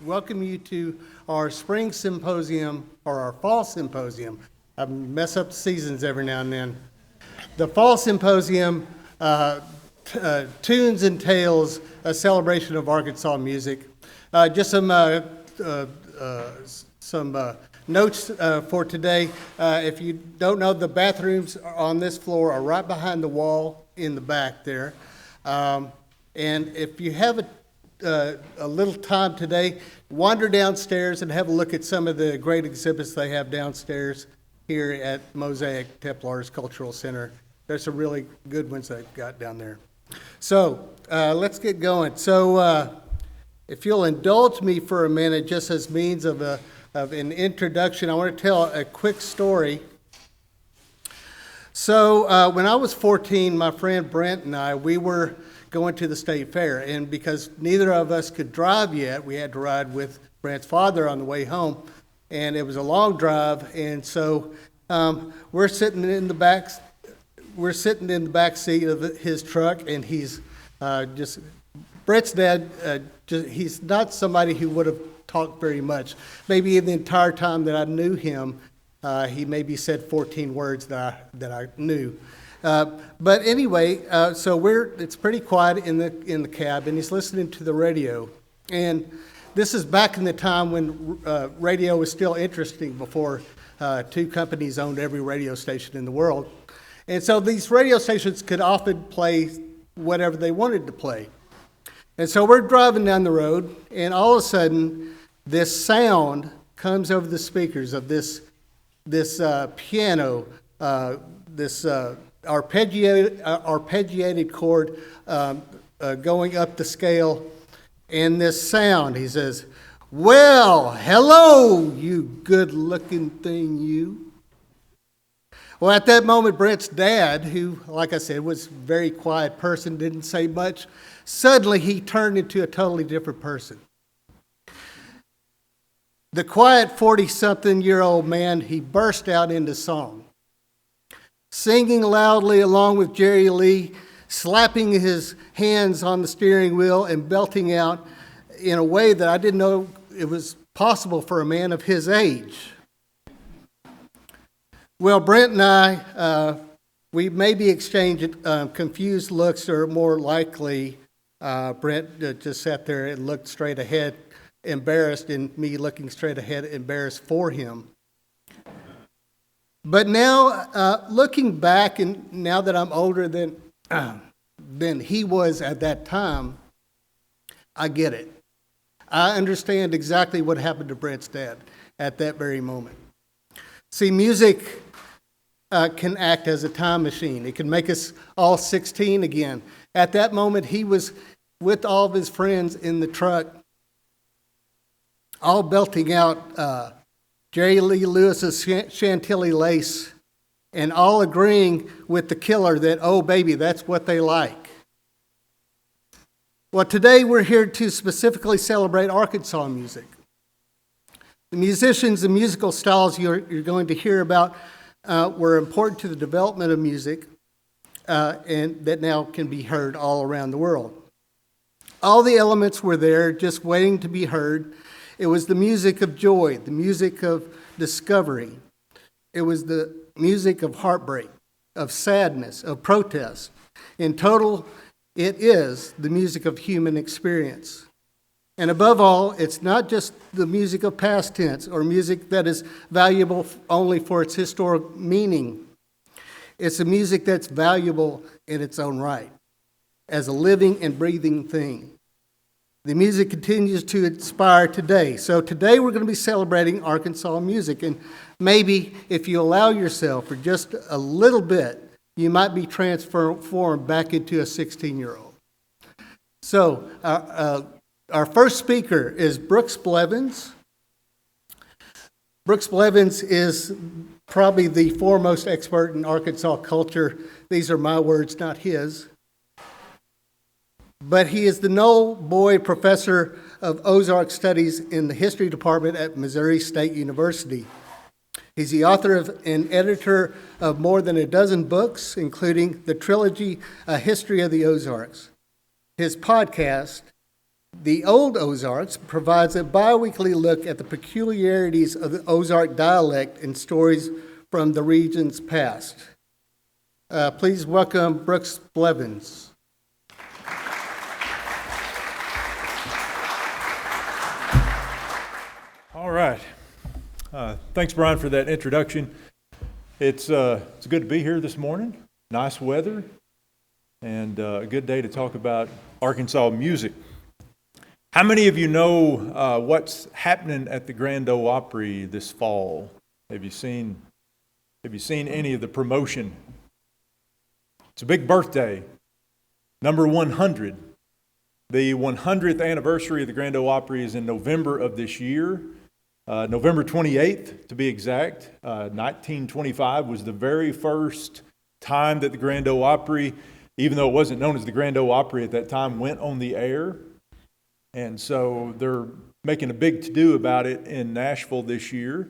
welcome you to our spring symposium, or our fall symposium. I mess up the seasons every now and then. The fall symposium tunes and tales, a celebration of Arkansas music. Just some notes for today. If you don't know, the bathrooms on this floor are right behind the wall in the back there. And if you have a little time today, wander downstairs and have a look at some of the great exhibits they have downstairs here at Mosaic Templars Cultural Center. There's some really good ones they've got down there. So let's get going. So if you'll indulge me for a minute, just as means of an introduction, I want to tell a quick story. So when I was 14, my friend Brent and I, we were going to the state fair, and because neither of us could drive yet, we had to ride with Brent's father on the way home, and it was a long drive, and so we're sitting in the back seat of his truck, and he's Brent's dad, he's not somebody who would have talked very much. Maybe in the entire time that I knew him, he maybe said 14 words that I knew. But anyway, so it's pretty quiet in the cab, and he's listening to the radio. And this is back in the time when radio was still interesting, before two companies owned every radio station in the world. And so these radio stations could often play whatever they wanted to play. And so we're driving down the road, and all of a sudden, this sound comes over the speakers of this piano, this arpeggiated chord going up the scale, and this sound. He says, "Well, hello, you good-looking thing, you." Well, at that moment, Brent's dad, who, like I said, was a very quiet person, didn't say much, suddenly he turned into a totally different person. The quiet 40-something-year-old man, he burst out into song, singing loudly along with Jerry Lee, slapping his hands on the steering wheel and belting out in a way that I didn't know it was possible for a man of his age. Well, Brent and I, we maybe exchanged confused looks, or more likely, Brent just sat there and looked straight ahead, embarrassed, and me looking straight ahead, embarrassed for him. But now, looking back, and now that I'm older than he was at that time, I get it. I understand exactly what happened to Brent's dad at that very moment. See, music can act as a time machine. It can make us all 16 again. At that moment, he was with all of his friends in the truck, all belting out Jerry Lee Lewis's Chantilly Lace, and all agreeing with the killer that, oh baby, that's what they like. Well, today we're here to specifically celebrate Arkansas music. The musicians and musical styles you're going to hear about were important to the development of music, and that now can be heard all around the world. All the elements were there, just waiting to be heard. It was the music of joy, the music of discovery. It was the music of heartbreak, of sadness, of protest. In total, it is the music of human experience. And above all, it's not just the music of past tense or music that is valuable only for its historic meaning. It's a music that's valuable in its own right, as a living and breathing thing. The music continues to inspire today. So today we're going to be celebrating Arkansas music. And maybe if you allow yourself for just a little bit, you might be transformed back into a 16-year-old. So our first speaker is Brooks Blevins. Brooks Blevins is probably the foremost expert in Arkansas culture. These are my words, not his. But he is the Noel Boyd Professor of Ozark Studies in the History Department at Missouri State University. He's the author and editor of more than a dozen books, including the trilogy A History of the Ozarks. His podcast, The Old Ozarks provides a bi-weekly look at the peculiarities of the Ozark dialect and stories from the region's past. Please welcome Brooks Blevins. All right. Thanks, Brian, for that introduction. It's good to be here this morning. Nice weather, and a good day to talk about Arkansas music. How many of you know what's happening at the Grand Ole Opry this fall? Have you seen any of the promotion? It's a big birthday, number 100. The 100th anniversary of the Grand Ole Opry is in November of this year. November 28th, to be exact. 1925 was the very first time that the Grand Ole Opry, even though it wasn't known as the Grand Ole Opry at that time, went on the air. And so they're making a big to-do about it in Nashville this year.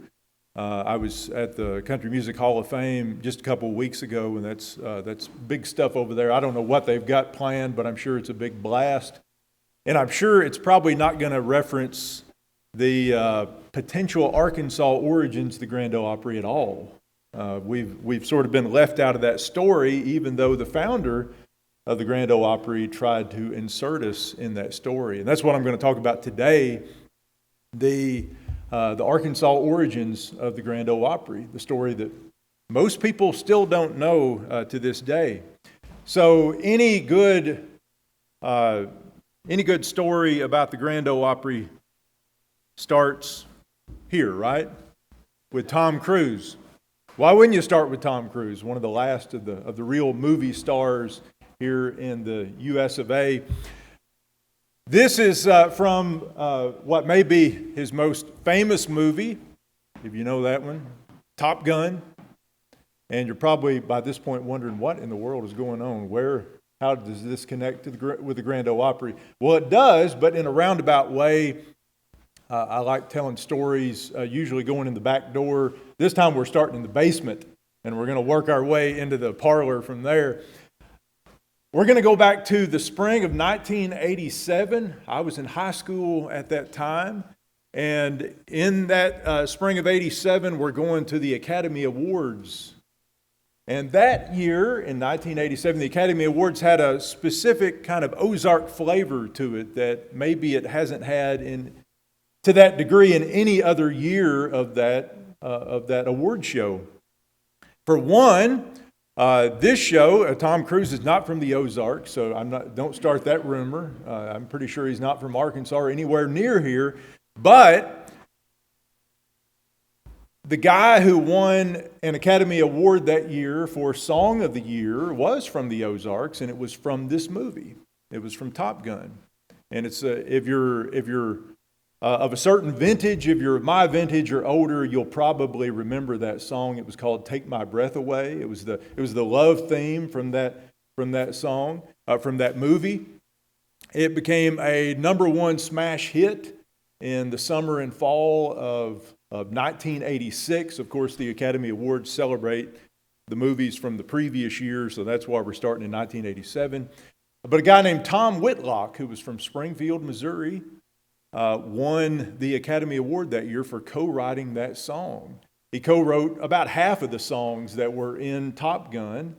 I was at the Country Music Hall of Fame just a couple of weeks ago, and that's big stuff over there. I don't know what they've got planned, but I'm sure it's a big blast. And I'm sure it's probably not going to reference the potential Arkansas origins of the Grand Ole Opry at all. We've sort of been left out of that story, even though the founder of the Grand Ole Opry tried to insert us in that story. And that's what I'm going to talk about today, the Arkansas origins of the Grand Ole Opry, the story that most people still don't know to this day. So any good story about the Grand Ole Opry starts here, right? With Tom Cruise. Why wouldn't you start with Tom Cruise, one of the last of the real movie stars here in the U.S. of A. This is from what may be his most famous movie, if you know that one, Top Gun. And you're probably by this point wondering what in the world is going on. How does this connect with the Grand Ole Opry? Well, it does, but in a roundabout way. I like telling stories, usually going in the back door. This time we're starting in the basement, and we're going to work our way into the parlor from there. We're going to go back to the spring of 1987. I was in high school at that time, and in that spring of 87, we're going to the Academy Awards. And that year, in 1987, the Academy Awards had a specific kind of Ozark flavor to it that maybe it hasn't had to that degree in any other year of that award show. For one, this show, Tom Cruise is not from the Ozarks, so don't start that rumor. I'm pretty sure he's not from Arkansas or anywhere near here. But the guy who won an Academy Award that year for Song of the Year was from the Ozarks, and it was from this movie. It was from Top Gun. And it's if you're of a certain vintage, if you're my vintage or older, you'll probably remember that song. It was called "Take My Breath Away." It was the love theme from that song, from that movie. It became a number one smash hit in the summer and fall of 1986. Of course, the Academy Awards celebrate the movies from the previous year, so that's why we're starting in 1987. But a guy named Tom Whitlock, who was from Springfield, Missouri, won the Academy Award that year for co-writing that song. He co-wrote about half of the songs that were in Top Gun,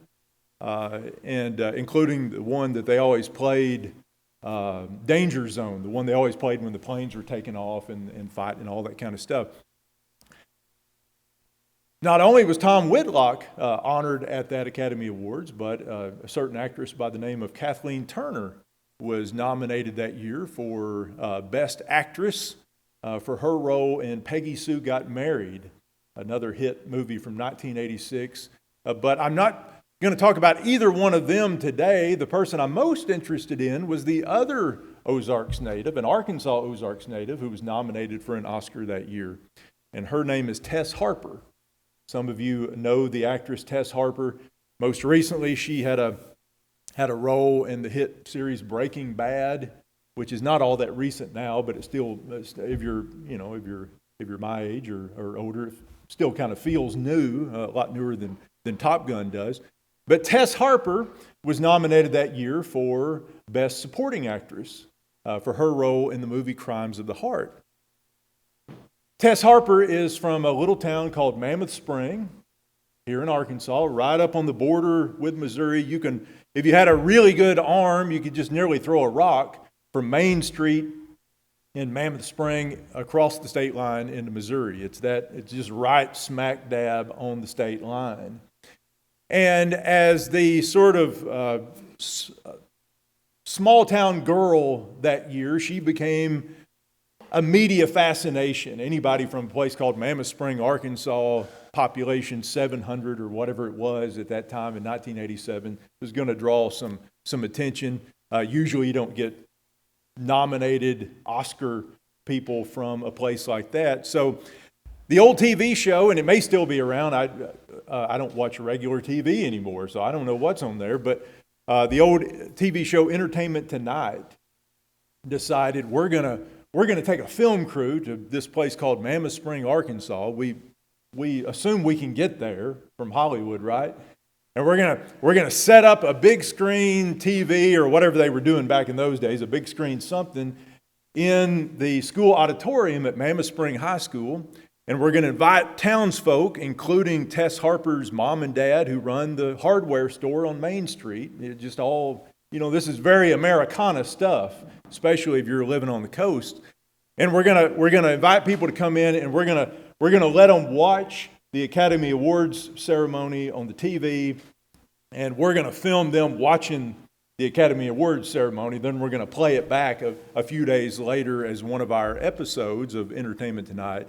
and including the one that they always played, Danger Zone, the one they always played when the planes were taking off and fighting and all that kind of stuff. Not only was Tom Whitlock honored at that Academy Awards, but a certain actress by the name of Kathleen Turner was nominated that year for Best Actress for her role in Peggy Sue Got Married, another hit movie from 1986. But I'm not going to talk about either one of them today. The person I'm most interested in was the other Ozarks native, an Arkansas Ozarks native, who was nominated for an Oscar that year. And her name is Tess Harper. Some of you know the actress Tess Harper. Most recently, she had a role in the hit series Breaking Bad, which is not all that recent now, but it's still, if you're my age or older, it still kind of feels new, a lot newer than Top Gun does. But Tess Harper was nominated that year for Best Supporting Actress. for her role in the movie Crimes of the Heart. Tess Harper is from a little town called Mammoth Spring here in Arkansas, right up on the border with Missouri. You can, if you had a really good arm, you could just nearly throw a rock from Main Street in Mammoth Spring across the state line into Missouri. It's just right smack dab on the state line. And as the sort of small town girl that year, she became a media fascination. Anybody from a place called Mammoth Spring, Arkansas, population 700 or whatever it was at that time in 1987, was going to draw some attention. Usually you don't get nominated Oscar people from a place like that. So the old TV show, and it may still be around, I don't watch regular TV anymore, so I don't know what's on there, but the old TV show Entertainment Tonight decided we're gonna take a film crew to this place called Mammoth Spring, Arkansas. We assume we can get there from Hollywood, right? And we're gonna set up a big screen TV or whatever they were doing back in those days, a big screen something in the school auditorium at Mammoth Spring High School. And we're going to invite townsfolk, including Tess Harper's mom and dad, who run the hardware store on Main Street. It just all, this is very Americana stuff, especially if you're living on the coast. And we're gonna invite people to come in, and we're gonna let them watch the Academy Awards ceremony on the TV, and we're going to film them watching the Academy Awards ceremony. Then we're going to play it back a few days later as one of our episodes of Entertainment Tonight,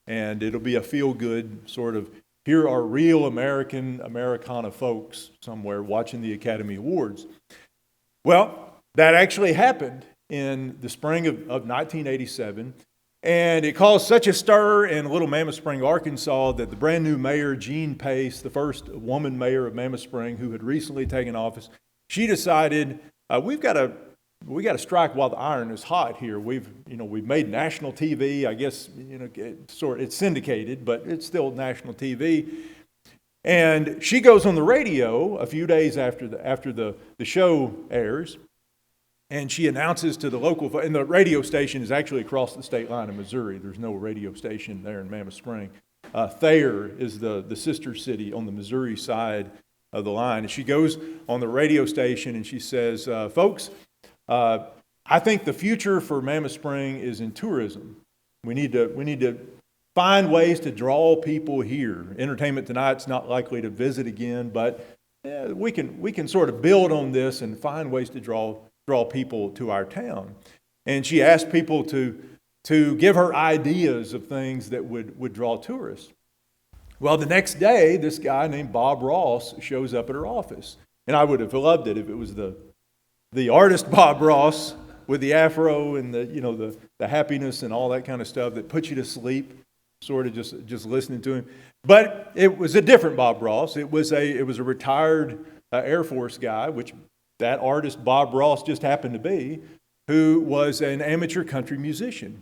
and it'll be a feel-good sort of, here are real Americana folks somewhere watching the Academy Awards. Well, that actually happened in the spring of 1987. And it caused such a stir in Little Mammoth Spring, Arkansas, that the brand new mayor, Jean Pace, the first woman mayor of Mammoth Spring, who had recently taken office, she decided we got to strike while the iron is hot here. We've made national TV. I guess it's syndicated, but it's still national TV. And she goes on the radio a few days after the show airs. And she announces to the local, and the radio station is actually across the state line in Missouri. There's no radio station there in Mammoth Spring. Thayer is the sister city on the Missouri side of the line. And she goes on the radio station and she says, folks, I think the future for Mammoth Spring is in tourism. We need to find ways to draw people here. Entertainment Tonight's not likely to visit again, but we can sort of build on this and find ways to draw people to our town. And she asked people to give her ideas of things that would draw tourists. Well, the next day, this guy named Bob Ross shows up at her office. And I would have loved it if it was the artist Bob Ross with the afro and the happiness and all that kind of stuff that puts you to sleep, sort of just listening to him. But it was a different Bob Ross. It was a retired Air Force guy, which that artist Bob Ross just happened to be, who was an amateur country musician.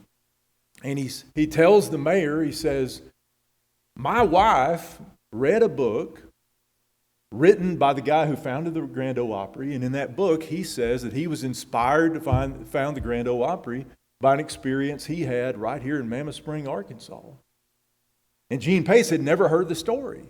And he tells the mayor, he says, my wife read a book written by the guy who founded the Grand Ole Opry, and in that book he says that he was inspired to found the Grand Ole Opry by an experience he had right here in Mammoth Spring, Arkansas. And Jean Pace had never heard the story.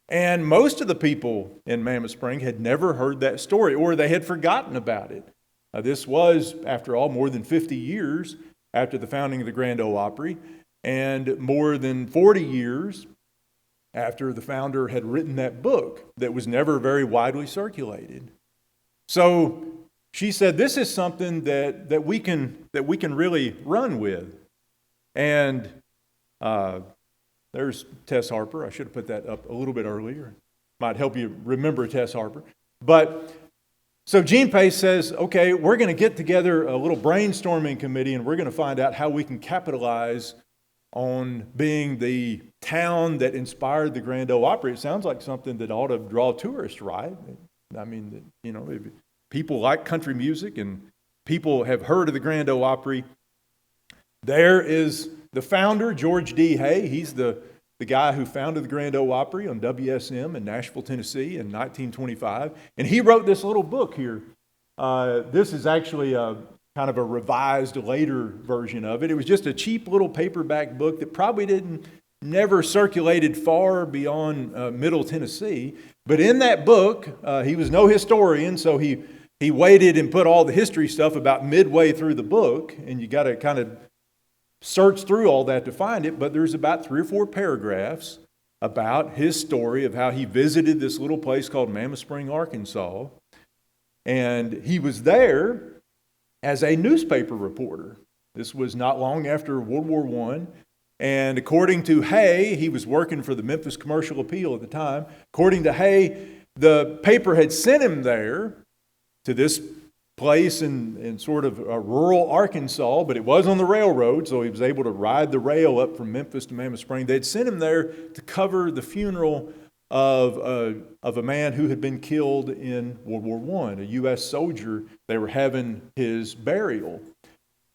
And most of the people in Mammoth Spring had never heard that story, or they had forgotten about it. This was, after all, more than 50 years after the founding of the Grand Ole Opry, and more than 40 years after the founder had written that book that was never very widely circulated. So she said, this is something that we can really run with. And there's Tess Harper. I should have put that up a little bit earlier. Might help you remember Tess Harper. But so Jean Pace says, okay, we're going to get together a little brainstorming committee, and we're going to find out how we can capitalize on being the town that inspired the Grand Ole Opry. It sounds like something that ought to draw tourists, right? I mean, if people like country music and people have heard of the Grand Ole Opry. There is the founder, George D. Hay. He's the guy who founded the Grand Ole Opry on WSM in Nashville, Tennessee in 1925. And he wrote this little book here. This is actually kind of a revised later version of it. It was just a cheap little paperback book that probably never circulated far beyond Middle Tennessee. But in that book, he was no historian, so he waited and put all the history stuff about midway through the book, and you got to kind of search through all that to find it. But there's about 3 or 4 paragraphs about his story of how he visited this little place called Mammoth Spring, Arkansas, and he was there as a newspaper reporter. This was not long after World War I. And according to Hay, he was working for the Memphis Commercial Appeal at the time. According to Hay, the paper had sent him there to this place in sort of rural Arkansas, but it was on the railroad, so he was able to ride the rail up from Memphis to Mammoth Spring. They'd sent him there to cover the funeral of a man who had been killed in World War I, a U.S. soldier. They were having his burial.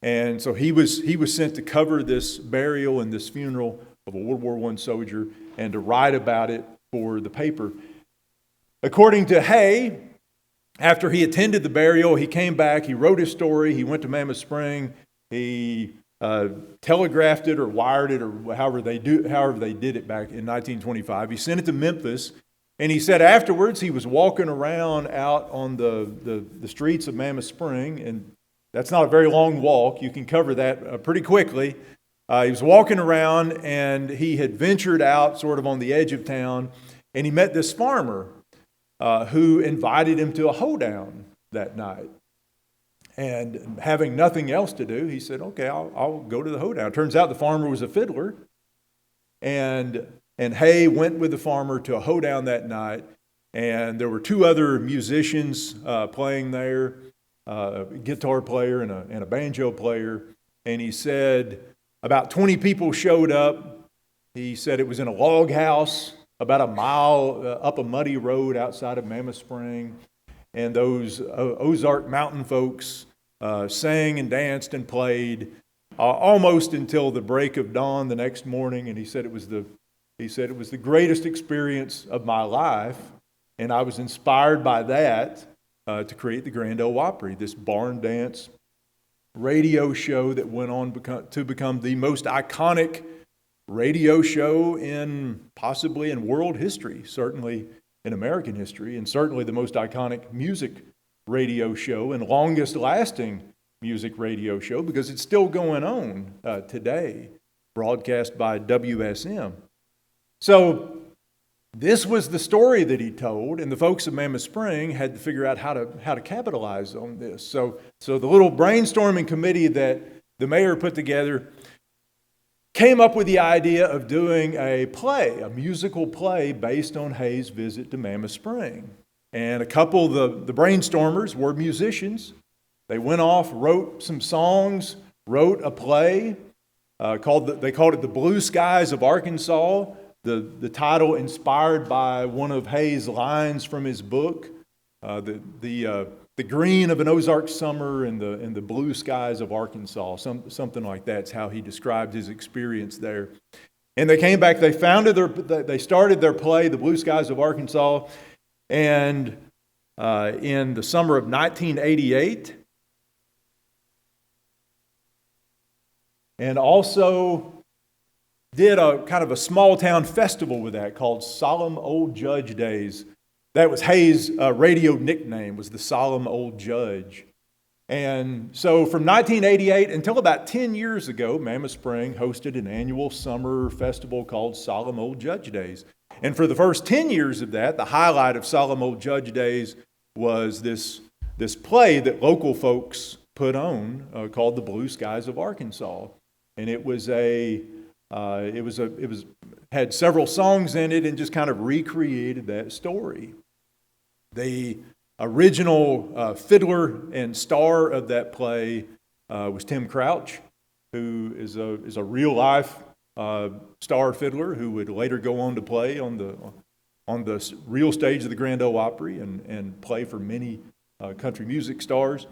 And so he was sent to cover this burial and this funeral of a World War I soldier and to write about it for the paper. According to Hay, after he attended the burial, he came back, he wrote his story, he went to Mammoth Spring, he telegraphed it or wired it or however they did it back in 1925. He sent it to Memphis, and he said afterwards he was walking around out on the streets of Mammoth Spring, and that's not a very long walk. You can cover that pretty quickly. He was walking around, and he had ventured out sort of on the edge of town, and he met this farmer who invited him to a hoedown that night. And having nothing else to do, he said, okay, I'll go to the hoedown. It turns out the farmer was a fiddler, and Hay went with the farmer to a hoedown that night, and there were 2 other musicians playing there, a guitar player and a banjo player. And he said about 20 people showed up. He said it was in a log house about a mile up a muddy road outside of Mammoth Spring. And those Ozark mountain folks sang and danced and played almost until the break of dawn the next morning. And he said it was the greatest experience of my life, and I was inspired by that to create the Grand Ole Opry, this barn dance radio show that went on to become the most iconic radio show possibly in world history, certainly in American history, and certainly the most iconic music radio show and longest lasting music radio show because it's still going on today, broadcast by WSM. So this was the story that he told, and the folks of Mammoth Spring had to figure out how to capitalize on this. So the little brainstorming committee that the mayor put together came up with the idea of doing a musical play based on Hay's visit to Mammoth Spring. And a couple of the brainstormers were musicians. They went off, wrote some songs, wrote a play. They called it The Blue Skies of Arkansas. The title inspired by one of Hay's lines from his book, the green of an Ozark summer and the blue skies of Arkansas, something like that's how he described his experience there. And they came back. They started their play, The Blue Skies of Arkansas, and in the summer of 1988, and also did a kind of a small town festival with that called Solemn Old Judge Days. That was Hay's radio nickname, was the Solemn Old Judge. And so from 1988 until about 10 years ago, Mammoth Spring hosted an annual summer festival called Solemn Old Judge Days. And for the first 10 years of that, the highlight of Solemn Old Judge Days was this play that local folks put on called The Blue Skies of Arkansas. And it had several songs in it and just kind of recreated that story. The original fiddler and star of that play was Tim Crouch, who is a real life star fiddler who would later go on to play on the real stage of the Grand Ole Opry and play for many country music stars.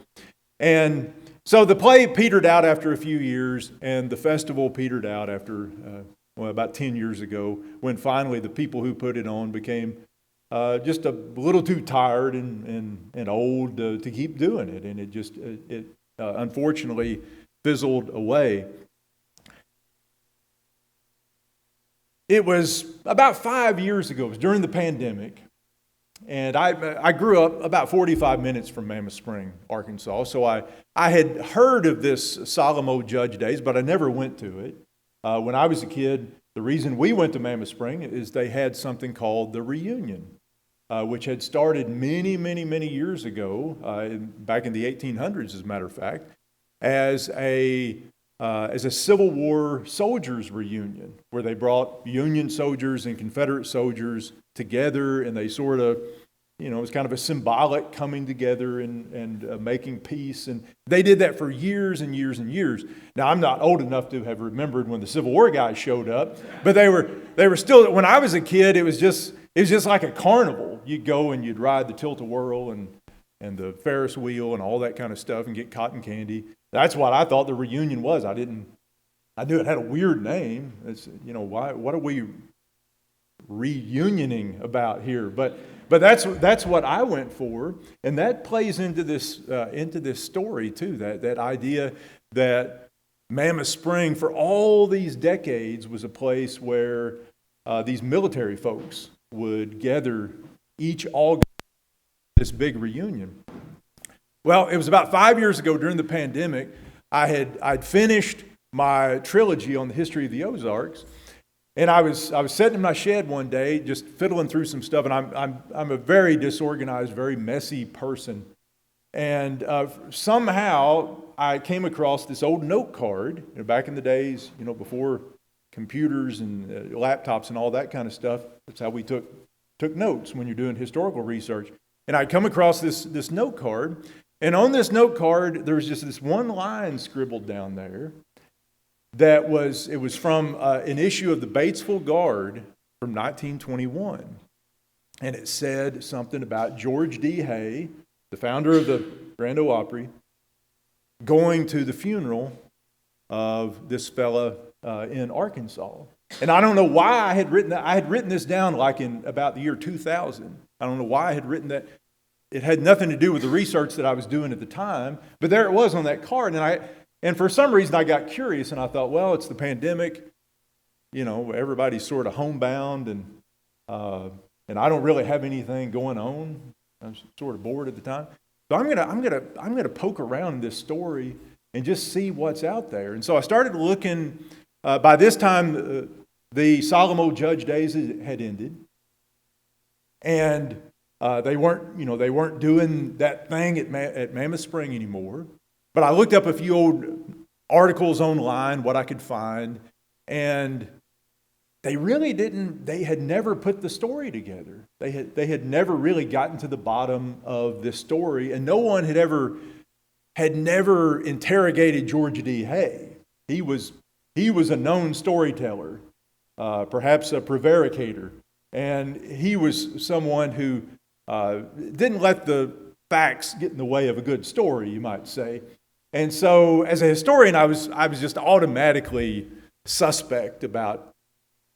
And so the play petered out after a few years, and the festival petered out after about 10 years ago, when finally the people who put it on became just a little too tired and old to keep doing it, and unfortunately fizzled away. It was about 5 years ago. It was during the pandemic. And I grew up about 45 minutes from Mammoth Spring, Arkansas. So I had heard of this Solemn Old Judge Days, but I never went to it. When I was a kid, the reason we went to Mammoth Spring is they had something called the Reunion, which had started many, many, many years ago, back in the 1800s, as a matter of fact, as a Civil War soldiers' reunion, where they brought Union soldiers and Confederate soldiers together, and they sort of, it was kind of a symbolic coming together and making peace. And they did that for years and years and years. Now, I'm not old enough to have remembered when the Civil War guys showed up, but they were still. When I was a kid, it was just like a carnival. You'd go and you'd ride the tilt-a-whirl and the Ferris wheel and all that kind of stuff and get cotton candy. That's what I thought the reunion was. I knew it had a weird name. It's, what are we reunioning about here? But that's what I went for, and that plays into this story too. That idea that Mammoth Spring for all these decades was a place where these military folks would gather each August for this big reunion. Well, it was about 5 years ago during the pandemic. I'd finished my trilogy on the history of the Ozarks, and I was sitting in my shed one day just fiddling through some stuff, and I'm a very disorganized, very messy person, and somehow I came across this old note card. Back in the days, before computers and laptops and all that kind of stuff, that's how we took notes when you're doing historical research. And I come across this note card. And on this note card, there was just this one line scribbled down there it was from an issue of the Batesville Guard from 1921. And it said something about George D. Hay, the founder of the Grand Ole Opry, going to the funeral of this fella in Arkansas. And I don't know why I had written that. I had written this down like in about the year 2000. I don't know why I had written that. It had nothing to do with the research that I was doing at the time, but there it was on that card. And for some reason I got curious, and I thought, well, it's the pandemic. Everybody's sort of homebound, and I don't really have anything going on. I was sort of bored at the time, so I'm gonna poke around in this story and just see what's out there. And so I started looking. By this time, the Solemn Old Judge Days had ended, and they weren't doing that thing at Mammoth Spring anymore. But I looked up a few old articles online, what I could find, and they really didn't. They had never put the story together. They had never really gotten to the bottom of this story, and no one had never interrogated George D. Hay. He was a known storyteller, perhaps a prevaricator, and he was someone who didn't let the facts get in the way of a good story, you might say. And so, as a historian, I was just automatically suspect about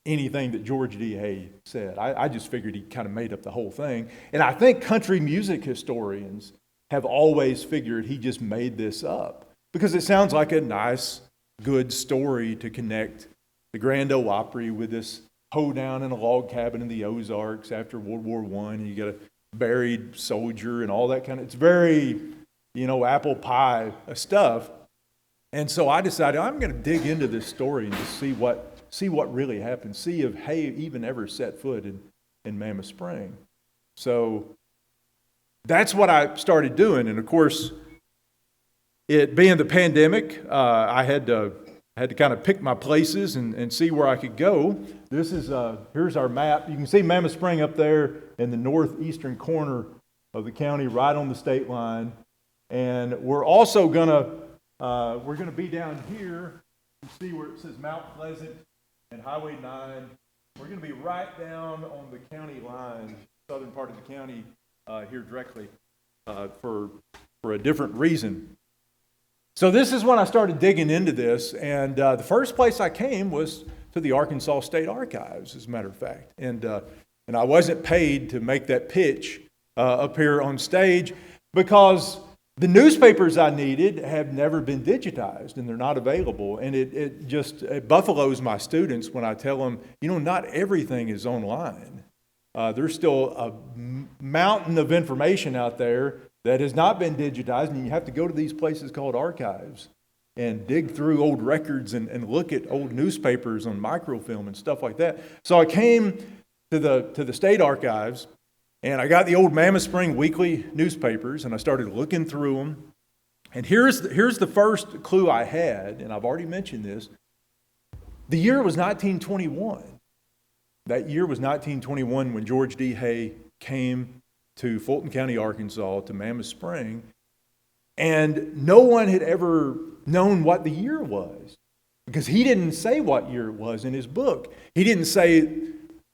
anything that George D. Hay said. I just figured he kind of made up the whole thing. And I think country music historians have always figured he just made this up, because it sounds like a nice, good story to connect the Grand Ole Opry with this hoedown in a log cabin in the Ozarks after World War I, and you got a buried soldier and all that kind of, it's very, apple pie stuff. And so I decided I'm going to dig into this story and just see what really happened, see if Hay even ever set foot in Mammoth Spring. So that's what I started doing. And of course, it being the pandemic, I had to kind of pick my places and see where I could go. Here's our map. You can see Mammoth Spring up there in the northeastern corner of the county, right on the state line. And we're also gonna be down here. You see where it says Mount Pleasant and Highway 9. We're gonna be right down on the county line, southern part of the county here directly for a different reason. So this is when I started digging into this, and the first place I came was to the Arkansas State Archives, as a matter of fact. And I wasn't paid to make that pitch up here on stage, because The newspapers I needed have never been digitized, and they're not available. And it buffaloes my students when I tell them, not everything is online. There's still a mountain of information out there that has not been digitized, and you have to go to these places called archives and dig through old records and look at old newspapers on microfilm and stuff like that. So I came to the state archives, and I got the old Mammoth Spring weekly newspapers, and I started looking through them. And here's the first clue I had, and I've already mentioned this. The year was 1921. That year was 1921 when George D. Hay came to Fulton County, Arkansas, to Mammoth Spring, and no one had ever known what the year was, because he didn't say what year it was in his book. He didn't say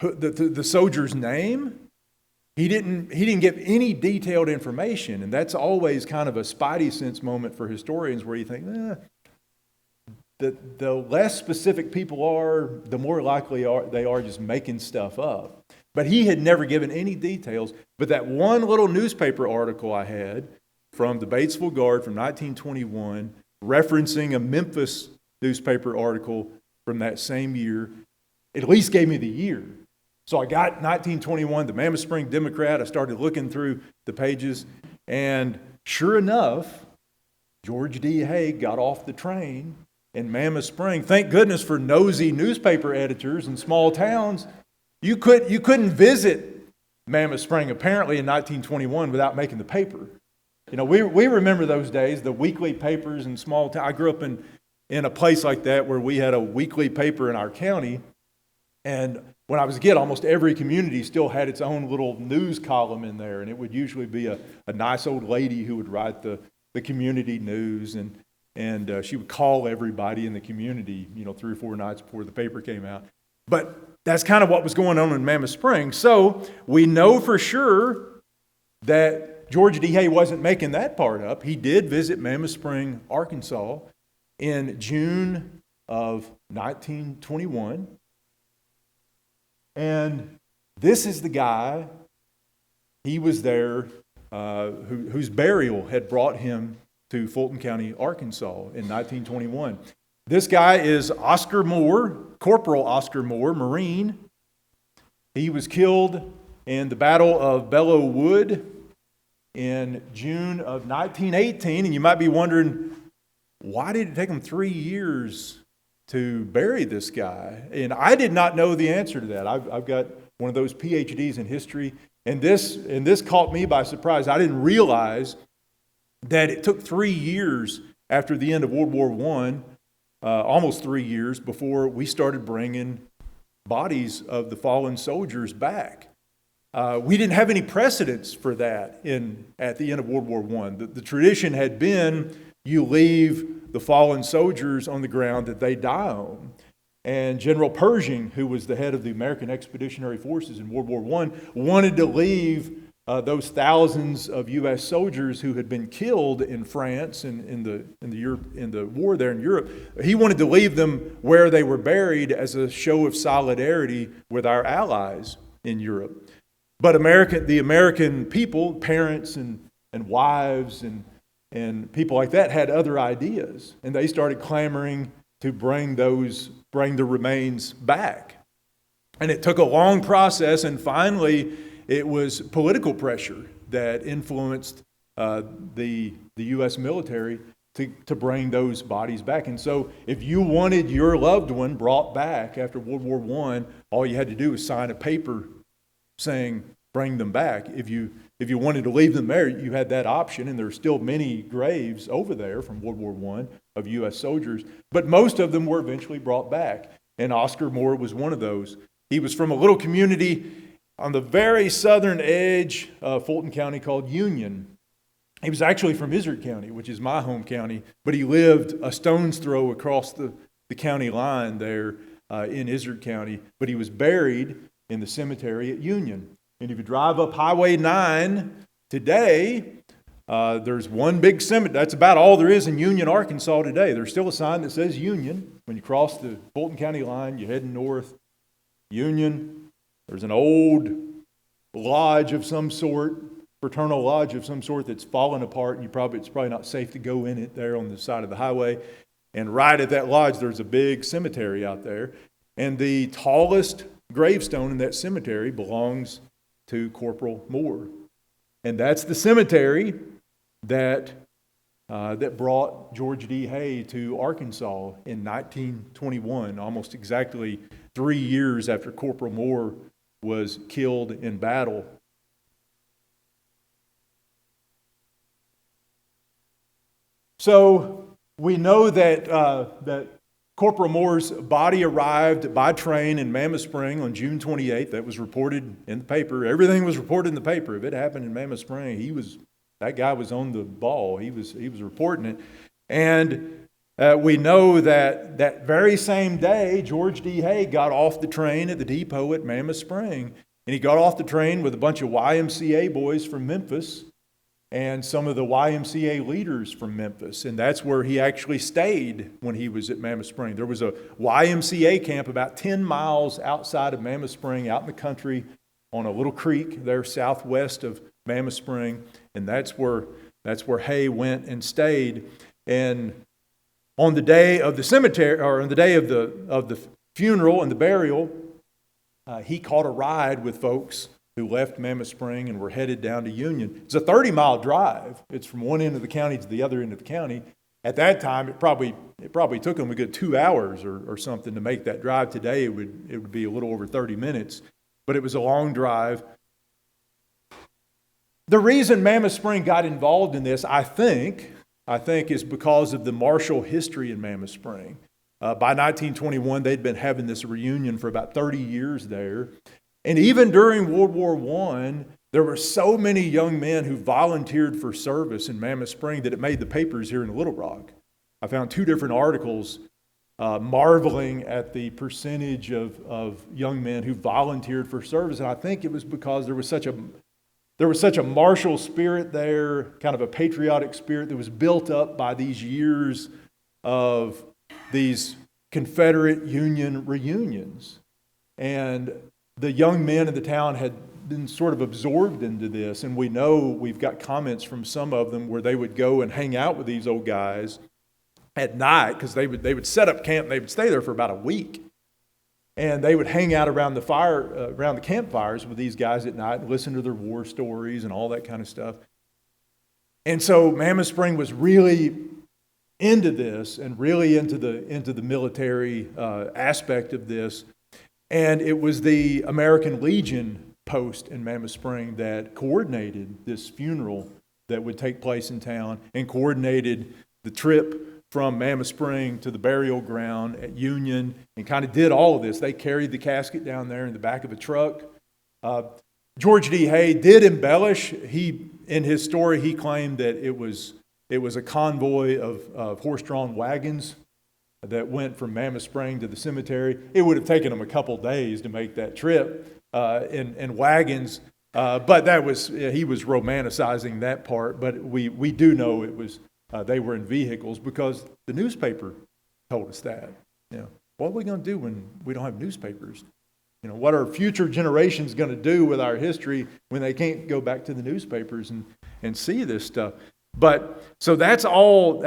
the soldier's name. He didn't give any detailed information, and that's always kind of a spidey sense moment for historians, where you think, the less specific people are, the more likely they are just making stuff up. But he had never given any details. But that one little newspaper article I had from the Batesville Guard from 1921, referencing a Memphis newspaper article from that same year, at least gave me the year. So I got 1921, the Mammoth Spring Democrat. I started looking through the pages, and sure enough, George D. Hay got off the train in Mammoth Spring. Thank goodness for nosy newspaper editors in small towns. You couldn't visit Mammoth Spring apparently in 1921 without making the paper. We remember those days, the weekly papers in small towns. I grew up in a place like that where we had a weekly paper in our county, and when I was a kid, almost every community still had its own little news column in there, and it would usually be a nice old lady who would write the community news, and she would call everybody in the community, 3 or 4 nights before the paper came out. But that's kind of what was going on in Mammoth Spring. So we know for sure that George D. Hay wasn't making that part up. He did visit Mammoth Spring, Arkansas in June of 1921. And this is the guy, he was there, whose burial had brought him to Fulton County, Arkansas in 1921. This guy is Oscar Moore, Corporal Oscar Moore, Marine. He was killed in the Battle of Belleau Wood in June of 1918. And you might be wondering, why did it take him 3 years to bury this guy? And I did not know the answer to that. I've got one of those PhDs in history, and this caught me by surprise. I didn't realize that it took 3 years after the end of World War I, almost 3 years, before we started bringing bodies of the fallen soldiers back. We didn't have any precedents for that at the end of World War I. The tradition had been, you leave the fallen soldiers on the ground that they die on. And General Pershing, who was the head of the American Expeditionary Forces in World War I, wanted to leave those thousands of U.S. soldiers who had been killed in France and in the war there in Europe. He wanted to leave them where they were buried as a show of solidarity with our allies in Europe. But the American people, parents and wives and people like that, had other ideas, and they started clamoring to bring the remains back. And it took a long process, and finally it was political pressure that influenced the U.S. military to bring those bodies back. And so if you wanted your loved one brought back after World War I, all you had to do was sign a paper saying, bring them back. If you wanted to leave them there, you had that option, and there are still many graves over there from World War I of U.S. soldiers, but most of them were eventually brought back, and Oscar Moore was one of those. He was from a little community on the very southern edge of Fulton County called Union. He was actually from Izard County, which is my home county, but he lived a stone's throw across the county line there in Izard County, but he was buried in the cemetery at Union. And if you drive up Highway 9 today, there's one big cemetery. That's about all there is in Union, Arkansas today. There's still a sign that says Union. When you cross the Fulton County line, you're heading north. Union. There's an old lodge of some sort fraternal lodge of some sort that's fallen apart, and it's probably not safe to go in it there on the side of the highway. And right at that lodge, there's a big cemetery out there. And the tallest gravestone in that cemetery belongs to Corporal Moore. And that's the cemetery that brought George D. Hay to Arkansas in 1921, almost exactly 3 years after Corporal Moore was killed in battle. So we know that Corporal Moore's body arrived by train in Mammoth Spring on June 28th. That was reported in the paper. Everything was reported in the paper. If it happened in Mammoth Spring, that guy was on the ball. He was reporting it. And we know that very same day, George D. Hay got off the train at the depot at Mammoth Spring. And he got off the train with a bunch of YMCA boys from Memphis and some of the YMCA leaders from Memphis. And that's where he actually stayed when he was at Mammoth Spring. There was a YMCA camp about 10 miles outside of Mammoth Spring, out in the country, on a little creek there southwest of Mammoth Spring. And that's where Hay went and stayed. And on the day of the cemetery, or on the day of the funeral and the burial, he caught a ride with folks who left Mammoth Spring and were headed down to Union. It's a 30-mile drive. It's from one end of the county to the other end of the county. At that time, it probably took them a good 2 hours or something to make that drive. Today, it would be a little over 30 minutes, but it was a long drive. The reason Mammoth Spring got involved in this, I think, is because of the martial history in Mammoth Spring. By 1921, they'd been having this reunion for about 30 years there. And even during World War I, there were so many young men who volunteered for service in Mammoth Spring that it made the papers here in Little Rock. I found 2 different articles marveling at the percentage of young men who volunteered for service. And I think it was because there was such a martial spirit there, kind of a patriotic spirit that was built up by these years of these Confederate Union reunions. And the young men in the town had been sort of absorbed into this, and we know we've got comments from some of them where they would go and hang out with these old guys at night, because they would set up camp and they would stay there for about a week. And they would hang out around the campfires with these guys at night and listen to their war stories and all that kind of stuff. And so Mammoth Spring was really into this and really into the military aspect of this. And it was the American Legion post in Mammoth Spring that coordinated this funeral that would take place in town and coordinated the trip from Mammoth Spring to the burial ground at Union and kind of did all of this. They carried the casket down there in the back of a truck. George D. Hay did embellish. In his story, he claimed that it was a convoy of horse-drawn wagons that went from Mammoth Spring to the cemetery. It would have taken them a couple days to make that trip in wagons, but he was romanticizing that part. But we do know it was they were in vehicles because the newspaper told us that. What are we going to do when we don't have newspapers? What are future generations going to do with our history when they can't go back to the newspapers and see this stuff? But so that's all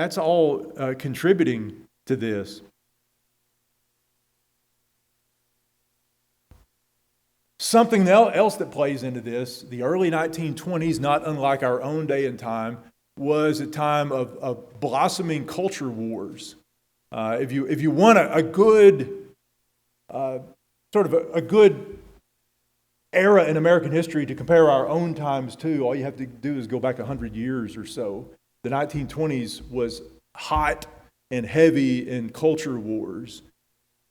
contributing to this. Something else that plays into this, the early 1920s, not unlike our own day and time, was a time of blossoming culture wars. If you want a good sort of a good era in American history to compare our own times to, all you have to do is go back 100 years or so. The 1920s was hot and heavy in culture wars.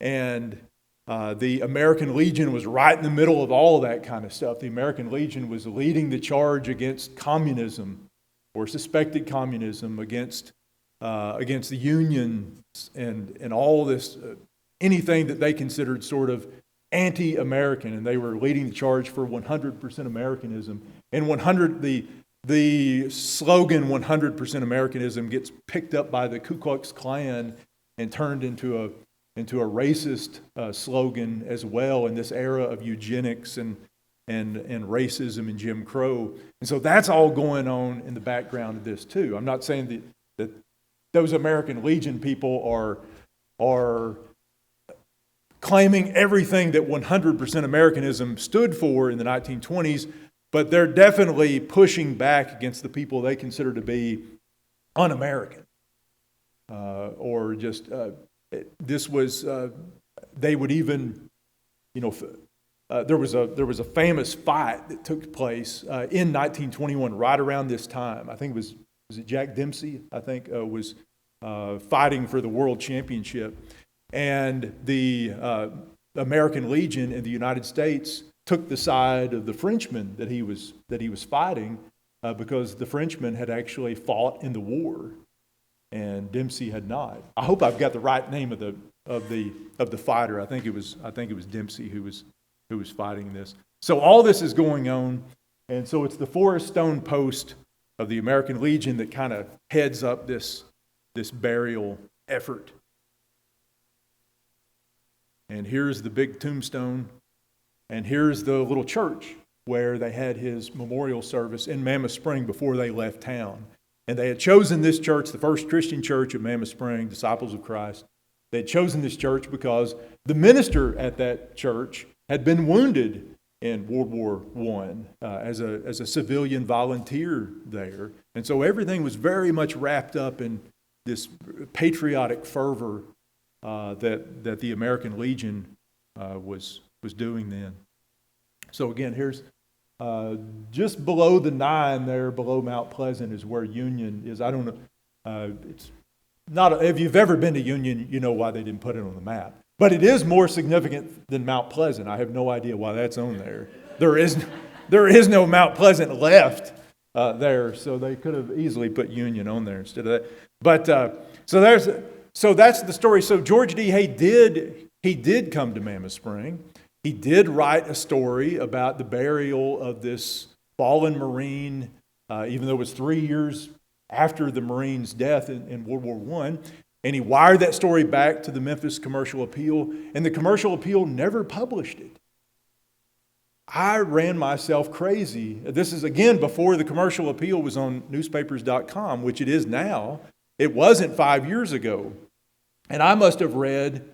And the American Legion was right in the middle of all of that kind of stuff. The American Legion was leading the charge against communism or suspected communism, against the unions and all this, anything that they considered sort of anti-American. And they were leading the charge for 100% Americanism. And the slogan 100% Americanism gets picked up by the Ku Klux Klan and turned into a racist slogan as well in this era of eugenics and and racism and Jim Crow. And so that's all going on in the background of this too. I'm not saying that those American Legion people are claiming everything that 100% Americanism stood for in the 1920s, but they're definitely pushing back against the people they consider to be un-American. Or just, this was, they would even, there was a famous fight that took place in 1921, right around this time. I think was it Jack Dempsey, I think, was fighting for the world championship. And the American Legion in the United States took the side of the Frenchman that he was fighting because the Frenchman had actually fought in the war, and Dempsey had not. I hope I've got the right name of the fighter. I think it was Dempsey who was fighting this. So all this is going on, and so it's the Forest Stone Post of the American Legion that kind of heads up this burial effort. And here's the big tombstone, and here's the little church where they had his memorial service in Mammoth Spring before they left town. And they had chosen this church, the first Christian church of Mammoth Spring, Disciples of Christ. They had chosen this church because the minister at that church had been wounded in World War I as a civilian volunteer there. And so everything was very much wrapped up in this patriotic fervor that the American Legion was doing then. So again, here's just below the 9 there, below Mount Pleasant, is where Union is. I don't know. It's not. If you've ever been to Union, you know why they didn't put it on the map. But it is more significant than Mount Pleasant. I have no idea why that's on there. There is no Mount Pleasant left there, so they could have easily put Union on there instead of that. But so that's the story. So George D. Hay did come to Mammoth Spring. He did write a story about the burial of this fallen Marine, even though it was 3 years after the Marine's death in World War I. And he wired that story back to the Memphis Commercial Appeal, and the Commercial Appeal never published it. I ran myself crazy. This is, again, before the Commercial Appeal was on newspapers.com, which it is now. It wasn't 5 years ago. And I must have read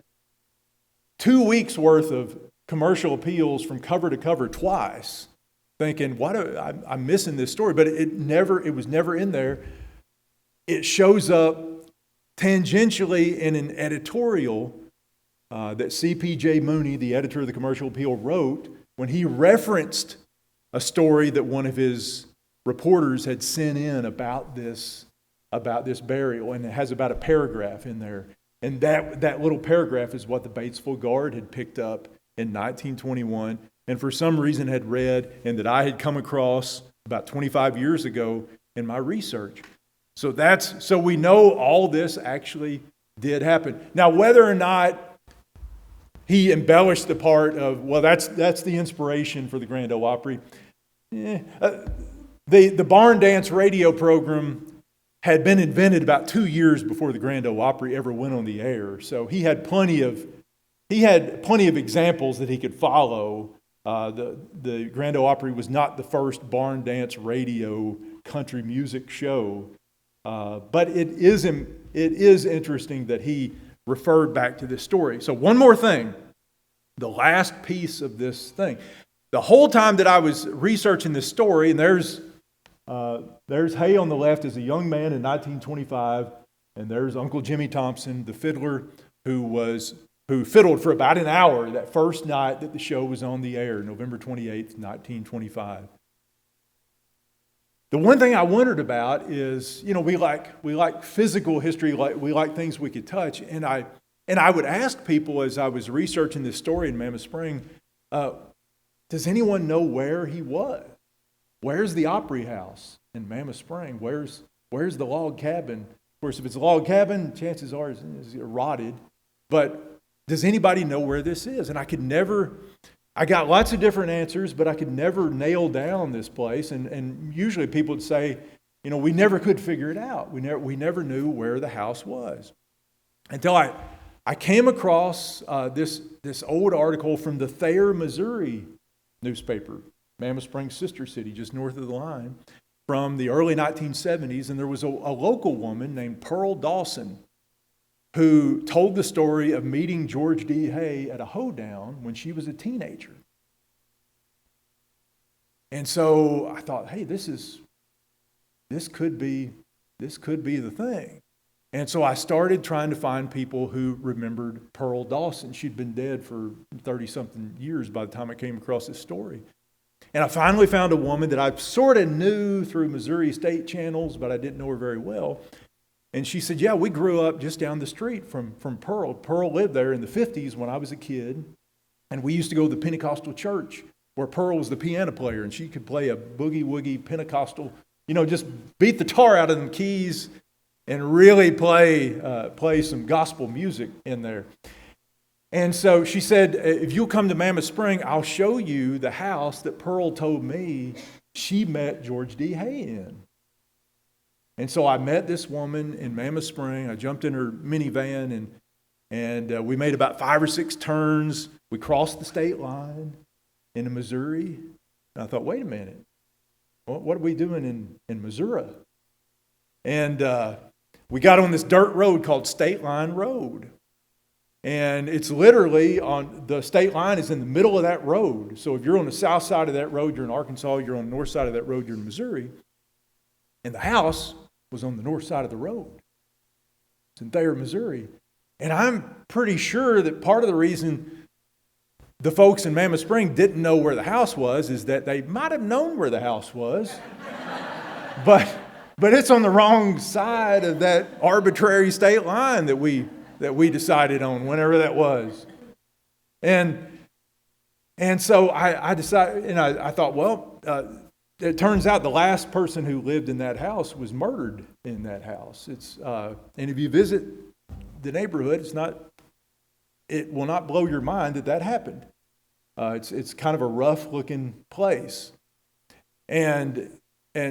2 weeks' worth of commercial appeals from cover to cover twice, thinking, I'm missing this story. But it was never in there. It shows up tangentially in an editorial that C.P.J. Mooney, the editor of the Commercial Appeal, wrote when he referenced a story that one of his reporters had sent in about this burial, and it has about a paragraph in there. And that little paragraph is what the Batesville Guard had picked up in 1921, and for some reason had read, and that I had come across about 25 years ago in my research. So we know all this actually did happen. Now, whether or not he embellished the part of, well, that's the inspiration for the Grand Ole Opry. The Barn Dance radio program had been invented about 2 years before the Grand Ole Opry ever went on the air. So he had plenty of examples that he could follow. The Grand Ole Opry was not the first barn dance radio country music show, but it is interesting that he referred back to this story. So one more thing, the last piece of this thing. The whole time that I was researching this story, and there's Hay on the left as a young man in 1925, and there's Uncle Jimmy Thompson, the fiddler, who fiddled for about an hour that first night that the show was on the air, November 28th, 1925. The one thing I wondered about is, we like physical history, we like things we could touch, and I would ask people as I was researching this story in Mammoth Spring, does anyone know where he was? Where's the Opry House in Mammoth Spring? Where's the log cabin? Of course, if it's a log cabin, chances are it's rotted. But does anybody know where this is? And I got lots of different answers, but I could never nail down this place. And usually people would say, we never could figure it out. We never knew where the house was. Until I came across this old article from the Thayer, Missouri newspaper. Mammoth Springs' sister city, just north of the line, from the early 1970s. And there was a local woman named Pearl Dawson who told the story of meeting George D. Hay at a hoedown when she was a teenager. And so I thought, hey, this could be the thing. And so I started trying to find people who remembered Pearl Dawson. She'd been dead for 30-something years by the time I came across this story. And I finally found a woman that I sort of knew through Missouri State channels, but I didn't know her very well. And she said, yeah, we grew up just down the street from Pearl. Pearl lived there in the 50s when I was a kid. And we used to go to the Pentecostal church where Pearl was the piano player, and she could play a boogie-woogie Pentecostal, just beat the tar out of them keys and really play some gospel music in there. And so she said, if you'll come to Mammoth Spring, I'll show you the house that Pearl told me she met George D. Hay in. And so I met this woman in Mammoth Spring. I jumped in her minivan, and we made about 5 or 6 turns. We crossed the state line into Missouri. And I thought, wait a minute, what are we doing in Missouri? And we got on this dirt road called State Line Road. And it's literally on the state line is in the middle of that road. So if you're on the south side of that road, you're in Arkansas. You're on the north side of that road, you're in Missouri. And the house was on the north side of the road. It's in Thayer, Missouri. And I'm pretty sure that part of the reason the folks in Mammoth Spring didn't know where the house was is that they might have known where the house was. But it's on the wrong side of that arbitrary state line that we decided on, whenever that was. And so I decided, and I thought, well, it turns out the last person who lived in that house was murdered in that house. And if you visit the neighborhood, it will not blow your mind that happened. It's kind of a rough looking place. And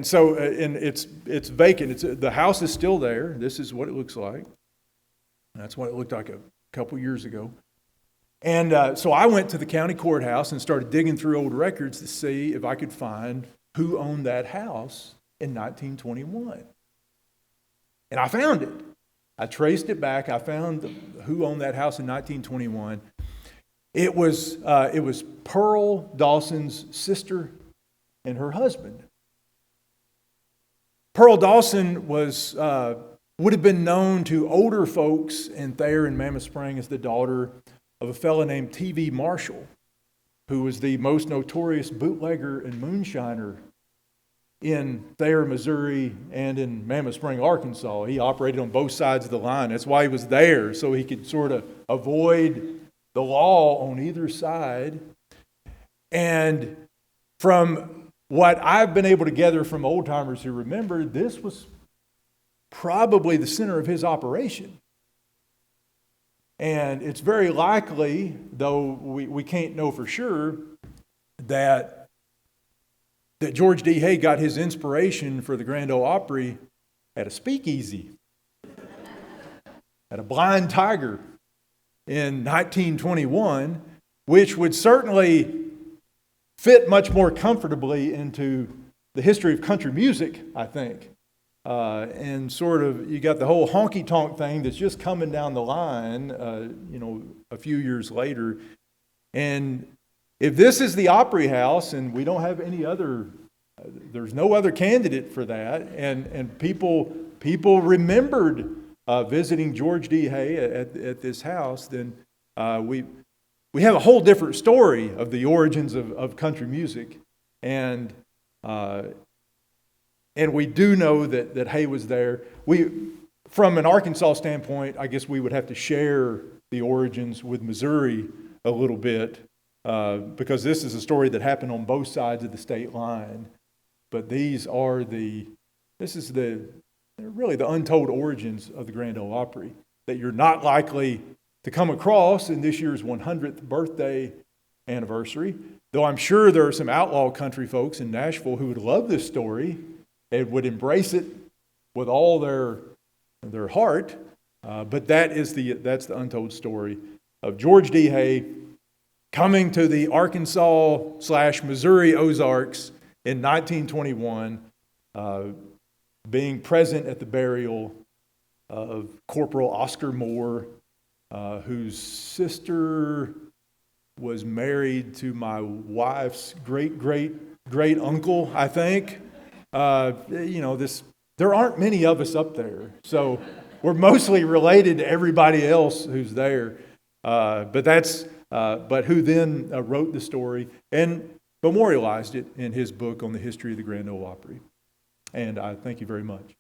so it's vacant. The house is still there. This is what it looks like. That's what it looked like a couple years ago. And so I went to the county courthouse and started digging through old records to see if I could find who owned that house in 1921. And I found it. I traced it back. I found who owned that house in 1921. It was Pearl Dawson's sister and her husband. Pearl Dawson would have been known to older folks in Thayer and Mammoth Spring as the daughter of a fellow named T.V. Marshall, who was the most notorious bootlegger and moonshiner in Thayer, Missouri, and in Mammoth Spring, Arkansas. He operated on both sides of the line. That's why he was there, so he could sort of avoid the law on either side. And from what I've been able to gather from old-timers who remember, this was probably the center of his operation. And it's very likely, though we can't know for sure, that George D. Hay got his inspiration for the Grand Ole Opry at a speakeasy, at a Blind Tiger in 1921, which would certainly fit much more comfortably into the history of country music, I think. And sort of, you got the whole honky-tonk thing that's just coming down the line, a few years later. And if this is the Opry House, and we don't have any other, there's no other candidate for that, and people remembered visiting George D. Hay at this house, then we have a whole different story of the origins of country music. And we do know that Hay was there. From an Arkansas standpoint, I guess we would have to share the origins with Missouri a little bit, because this is a story that happened on both sides of the state line. But this is really the untold origins of the Grand Ole Opry that you're not likely to come across in this year's 100th birthday anniversary. Though I'm sure there are some outlaw country folks in Nashville who would love this story and would embrace it with all their heart. But that's the untold story of George D. Hay coming to the Arkansas/Missouri Ozarks in 1921, being present at the burial of Corporal Oscar Moore, whose sister was married to my wife's great uncle, I think. There aren't many of us up there, so we're mostly related to everybody else who's there. But who then wrote the story and memorialized it in his book on the history of the Grand Ole Opry. And I thank you very much.